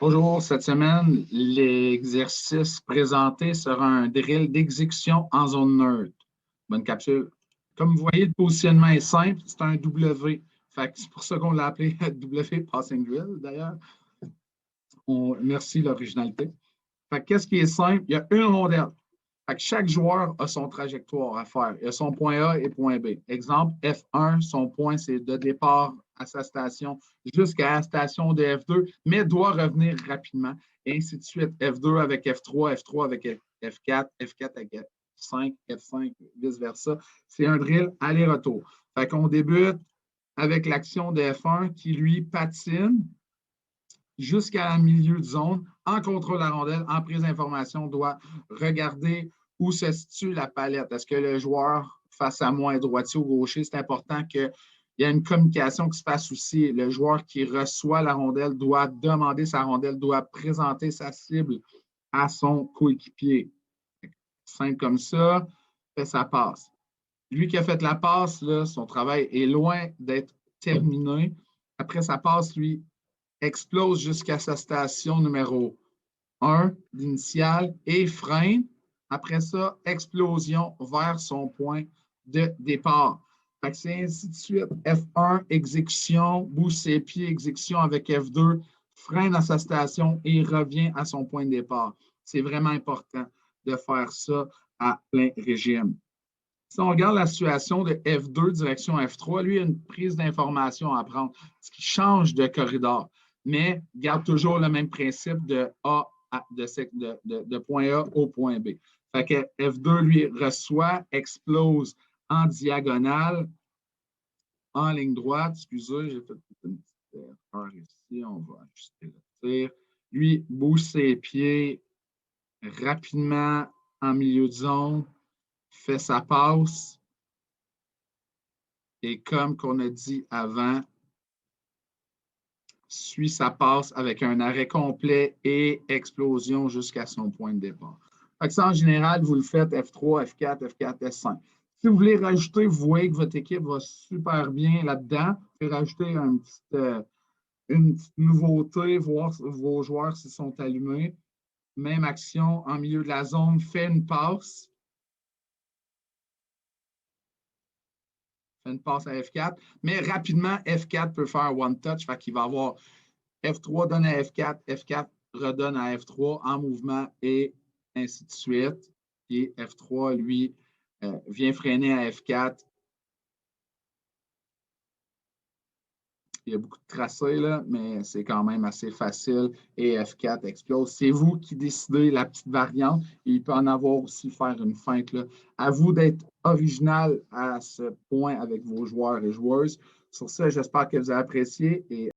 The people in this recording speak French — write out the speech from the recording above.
Bonjour, cette semaine, l'exercice présenté sera un drill d'exécution en zone neutre. Bonne capsule. Comme vous voyez, le positionnement est simple, c'est un W. C'est pour ça qu'on l'a appelé W Passing Drill, d'ailleurs. Merci l'originalité. Qu'est-ce qui est simple? Il y a une rondelle. Chaque joueur a son trajectoire à faire. Il a son point A et point B. Exemple, F1, son point, c'est de départ à sa station jusqu'à la station de F2, mais doit revenir rapidement. Et ainsi de suite. F2 avec F3, F3 avec F4, F4 avec F5, F5, vice-versa. C'est un drill aller-retour. On débute avec l'action de F1 qui, lui, patine jusqu'à la milieu de zone, en contrôle la rondelle, en prise d'information, doit regarder où se situe la palette. Est-ce que le joueur face à moi est droitier ou gaucher? C'est important qu'il y ait une communication qui se passe aussi. Le joueur qui reçoit la rondelle doit demander sa rondelle, doit présenter sa cible à son coéquipier. Simple comme ça, fait sa passe. Lui qui a fait la passe, là, son travail est loin d'être terminé. Après sa passe, lui, explose jusqu'à sa station numéro 1 d'initiale et freine. Après ça, explosion vers son point de départ. C'est ainsi de suite. F1, exécution, bouge ses pieds, exécution avec F2, freine à sa station et revient à son point de départ. C'est vraiment important de faire ça à plein régime. Si on regarde la situation de F2 direction F3, lui, il y a une prise d'information à prendre, ce qui change de corridor, mais garde toujours le même principe de point A au point B. F2, lui, reçoit, explose en diagonale, en ligne droite. Excusez, j'ai fait une petite erreur ici. On va ajuster le tir. Lui, bouge ses pieds rapidement en milieu de zone, fait sa passe. Et comme qu'on a dit avant, suit sa passe avec un arrêt complet et explosion jusqu'à son point de départ. Ça, en général, vous le faites F3, F4, F4, S5. Si vous voulez rajouter, vous voyez que votre équipe va super bien là-dedans. Vous pouvez rajouter une petite nouveauté, voir vos joueurs s'ils sont allumés. Même action en milieu de la zone, fait une passe. Fait une passe à F4, mais rapidement, F4 peut faire one touch, fait qu'il va avoir F3 donne à F4, F4 redonne à F3 en mouvement et ainsi de suite. Puis F3, lui, vient freiner à F4. Il y a beaucoup de tracés, là, mais c'est quand même assez facile. Et F4 explose. C'est vous qui décidez la petite variante. Et il peut en avoir aussi faire une feinte. Là. À vous d'être original à ce point avec vos joueurs et joueuses. Sur ça, j'espère que vous avez apprécié et